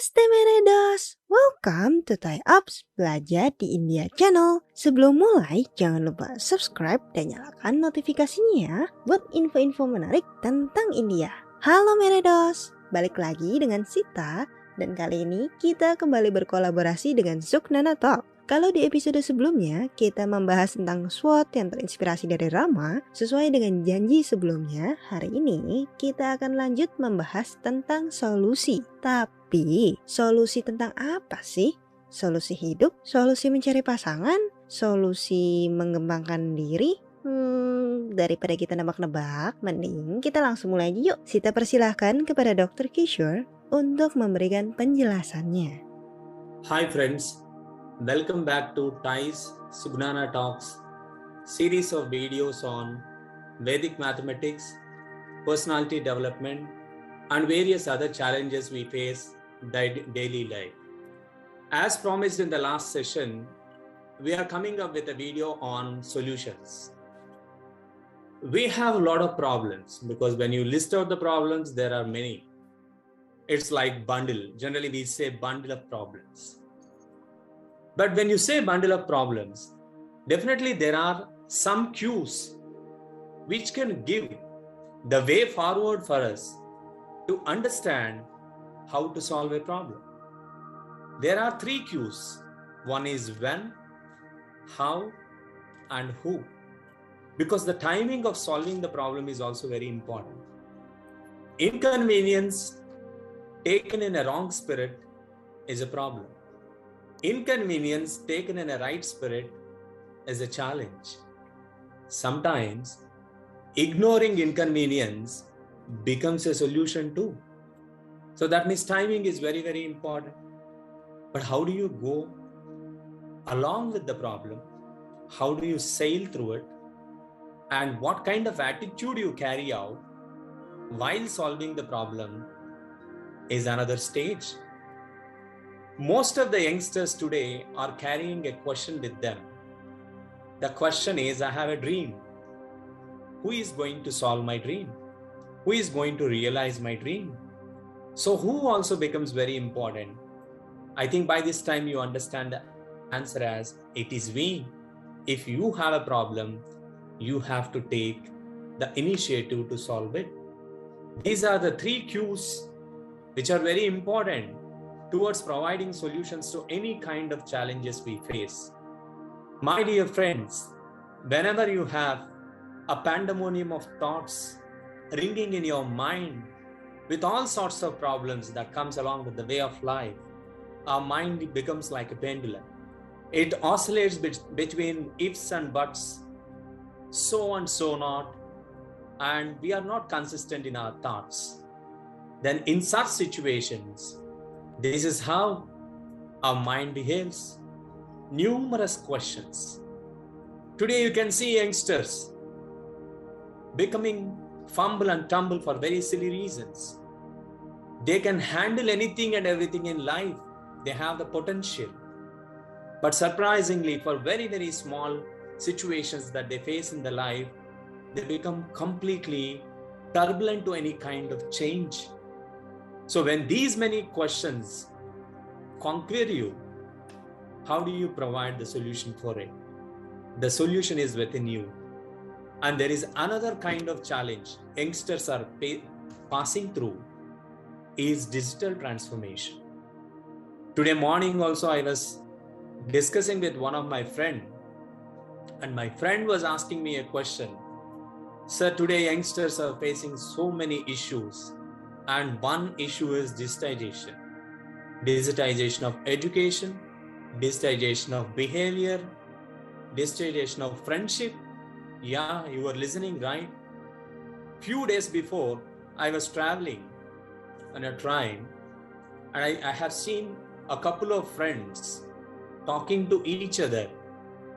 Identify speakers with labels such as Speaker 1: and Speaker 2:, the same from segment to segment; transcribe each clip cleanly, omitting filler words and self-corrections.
Speaker 1: Namaste Meredos, welcome to Thai Ups Belajar di India Channel. Sebelum mulai, jangan lupa subscribe dan nyalakan notifikasinya ya, buat info-info menarik tentang India. Halo Meredos, balik lagi dengan Sita, dan kali ini kita kembali berkolaborasi dengan Sugnana Talks. Kalau di episode sebelumnya, kita membahas tentang SWOT yang terinspirasi dari Rama. Sesuai dengan janji sebelumnya, hari ini kita akan lanjut membahas tentang solusi. Tapi, solusi tentang apa sih? Solusi hidup? Solusi mencari pasangan? Solusi mengembangkan diri? Daripada kita nebak-nebak, mending kita langsung mulai aja yuk. Sita persilahkan kepada Dr.Kishore untuk memberikan penjelasannya.
Speaker 2: Hi friends. Welcome back to Thai's Sugnana Talks, series of videos on Vedic mathematics, personality development, and various other challenges we face in daily life. As promised in the last session, we are coming up with a video on solutions. We have a lot of problems because when you list out the problems, there are many. It's like bundle. Generally, we say bundle of problems. But when you say bundle of problems, definitely there are some cues which can give the way forward for us to understand how to solve a problem. There are three cues. One is when, how, and who. Because the timing of solving the problem is also very important. Inconvenience taken in a wrong spirit is a problem. Inconvenience taken in a right spirit is a challenge. Sometimes ignoring inconvenience becomes a solution too. So that means timing is very, very important. But how do you go along with the problem? How do you sail through it? And what kind of attitude you carry out while solving the problem is another stage. Most of the youngsters today are carrying a question with them. The question is, I have a dream. Who is going to solve my dream? Who is going to realize my dream? So who also becomes very important. I think by this time you understand the answer as, it is we. If you have a problem, you have to take the initiative to solve it. These are the three cues which are very important towards providing solutions to any kind of challenges we face. My dear friends, whenever you have a pandemonium of thoughts ringing in your mind with all sorts of problems that comes along with the way of life, our mind becomes like a pendulum. It oscillates between ifs and buts, so and so not, and we are not consistent in our thoughts. Then in such situations, this is how our mind behaves. Numerous questions. Today you can see youngsters becoming fumble and tumble for very silly reasons. They can handle anything and everything in life. They have the potential. But surprisingly, for very, very small situations that they face in their life, they become completely turbulent to any kind of change. So when these many questions conquer you, how do you provide the solution for it? The solution is within you. And there is another kind of challenge youngsters are passing through is digital transformation. Today morning also I was discussing with one of my friends, and my friend was asking me a question. Sir, today youngsters are facing so many issues. And one issue is digitization. Digitization of education, digitization of behavior, digitization of friendship. Yeah, you were listening right. Few days before, I was traveling on a train, and I have seen a couple of friends talking to each other,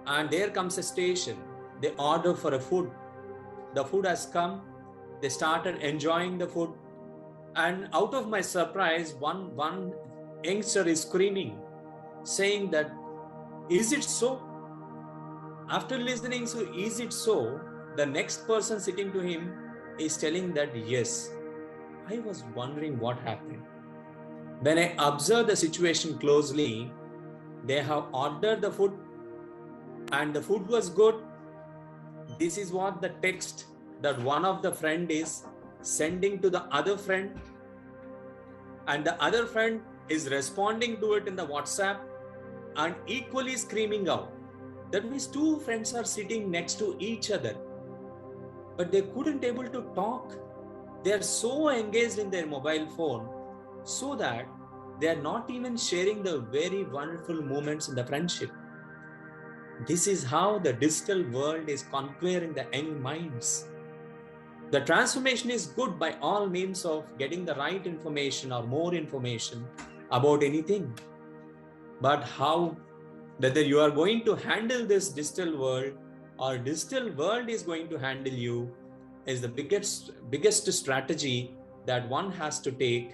Speaker 2: and there comes a station. They order for a food. The food has come. They started enjoying the food. And out of my surprise, one youngster is screaming, saying that, is it so? After listening, so is it so? The next person sitting to him is telling that, yes. I was wondering what happened. When I observe the situation closely, they have ordered the food and the food was good. This is what the text that one of the friend is sending to the other friend, and the other friend is responding to it in the WhatsApp and equally screaming out. That means two friends are sitting next to each other, but they couldn't able to talk. They are so engaged in their mobile phone so that they are not even sharing the very wonderful moments in the friendship. This is how the digital world is conquering the young minds. The transformation is good by all means of getting the right information or more information about anything. But how, whether you are going to handle this digital world or digital world is going to handle you, is the biggest strategy that one has to take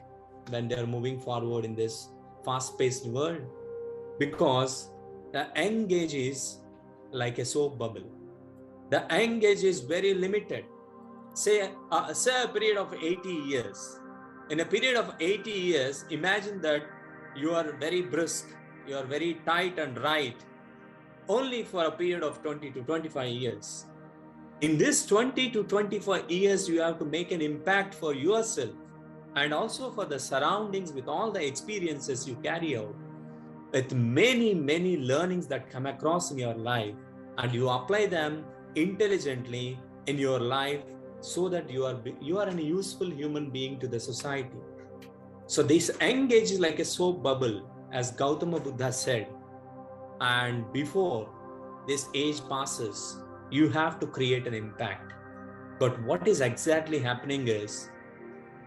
Speaker 2: when they are moving forward in this fast-paced world. Because the young age is like a soap bubble. The young age is very limited. Say a period of 80 years. In a period of 80 years, imagine that you are very brisk, you are very tight and right, only for a period of 20 to 25 years. In this 20 to 25 years, you have to make an impact for yourself and also for the surroundings with all the experiences you carry out, with many, many learnings that come across in your life, and you apply them intelligently in your life so that you are a useful human being to the society. So this engage is like a soap bubble, as Gautama Buddha said. And before this age passes, you have to create an impact. But what is exactly happening is,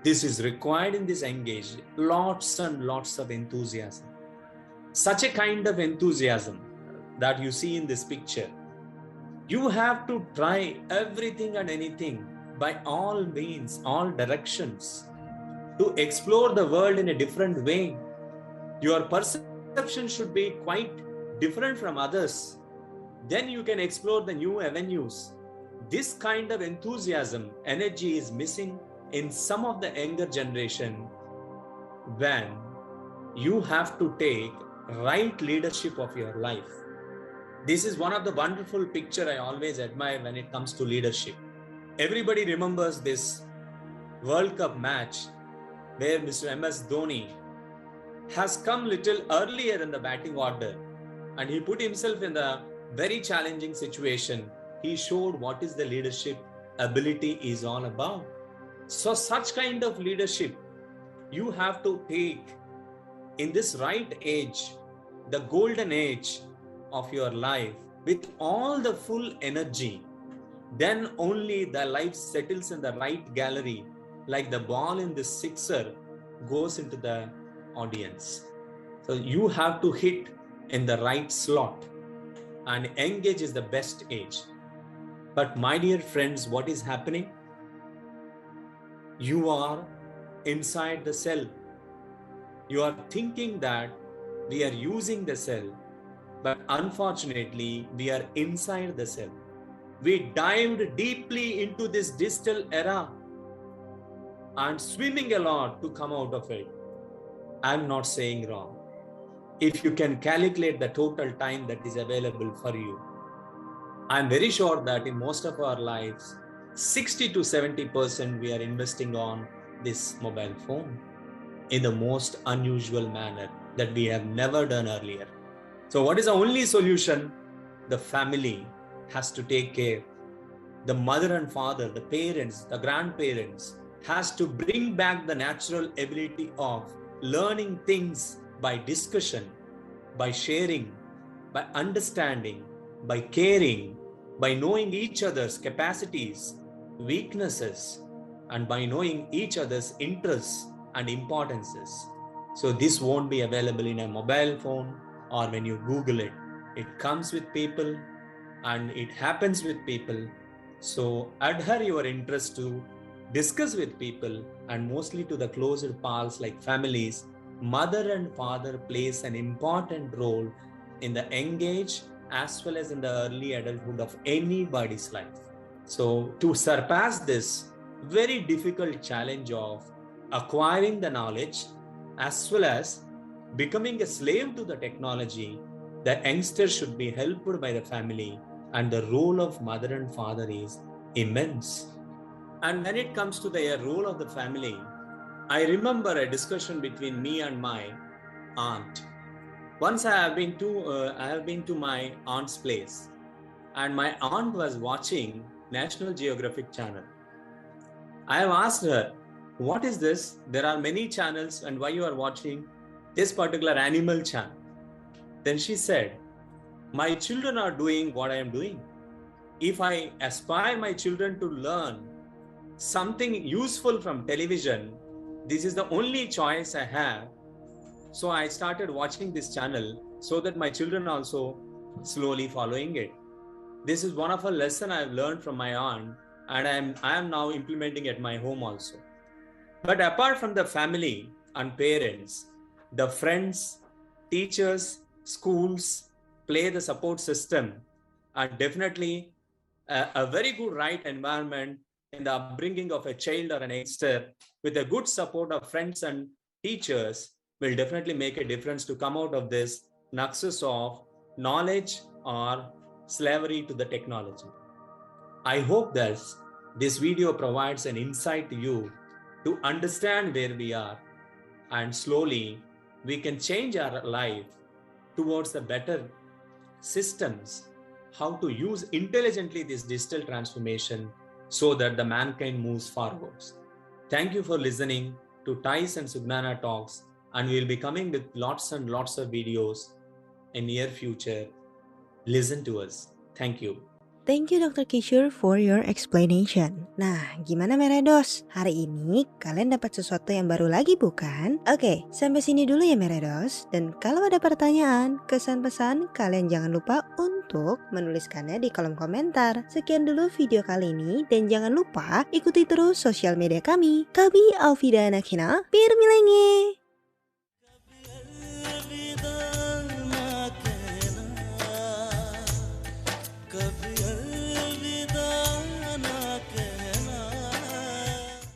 Speaker 2: this is required in this engage, lots and lots of enthusiasm. Such a kind of enthusiasm that you see in this picture. You have to try everything and anything by all means, all directions, to explore the world in a different way. Your perception should be quite different from others. Then you can explore the new avenues. This kind of enthusiasm, energy is missing in some of the younger generation when you have to take right leadership of your life. This is one of the wonderful picture I always admire when it comes to leadership. Everybody remembers this World Cup match where Mr. MS Dhoni has come little earlier in the batting order and he put himself in the very challenging situation. He showed what is the leadership ability is all about. So such kind of leadership you have to take in this right age, the golden age of your life, with all the full energy. Then only the life settles in the right gallery, like the ball in the sixer goes into the audience. So you have to hit in the right slot, and engage is the best age. But my dear friends, what is happening? You are inside the cell. You are thinking that we are using the cell, but unfortunately, we are inside the cell. We dived deeply into this digital era and swimming a lot to come out of it. I'm not saying wrong. If you can calculate the total time that is available for you, I'm very sure that in most of our lives, 60 to 70% we are investing on this mobile phone in the most unusual manner that we have never done earlier. So what is the only solution? The family has to take care. The mother and father, the parents, the grandparents has to bring back the natural ability of learning things by discussion, by sharing, by understanding, by caring, by knowing each other's capacities, weaknesses, and by knowing each other's interests and importances. So this won't be available in a mobile phone or when you Google it. It comes with people and it happens with people. So adhere your interest to discuss with people, and mostly to the closer pals like families. Mother and father plays an important role in the engage as well as in the early adulthood of anybody's life. So to surpass this very difficult challenge of acquiring the knowledge as well as becoming a slave to the technology, the youngster should be helped by the family, and the role of mother and father is immense. And when it comes to the role of the family, I remember a discussion between me and my aunt. Once I have been to my aunt's place, and my aunt was watching National Geographic channel. I have asked her, what is this? There are many channels, and why you are watching this particular animal channel? Then she said, my children are doing what I am doing. If I aspire my children to learn something useful from television, this is the only choice I have. So I started watching this channel so that my children also slowly following it. This is one of a lesson I've learned from my aunt, and I am now implementing at my home also. But apart from the family and parents, the friends, teachers, schools play the support system, and definitely a very good right environment in the upbringing of a child or an youngster with a good support of friends and teachers will definitely make a difference to come out of this nexus of knowledge or slavery to the technology. I hope that this video provides an insight to you to understand where we are, and slowly we can change our life towards the better systems, how to use intelligently this digital transformation so that the mankind moves forwards. Thank you for listening to Thais and Sugnana Talks, and we will be coming with lots and lots of videos in near future. Listen to us. Thank you.
Speaker 1: Thank you Dr. Kishore for your explanation. Nah, gimana Meredos? Hari ini kalian dapat sesuatu yang baru lagi bukan? Oke, sampai sini dulu ya Meredos. Dan kalau ada pertanyaan, kesan-pesan, kalian jangan lupa untuk menuliskannya di kolom komentar. Sekian dulu video kali ini, dan jangan lupa ikuti terus sosial media kami. Kabi Alfida Nakina, Pirmilenge!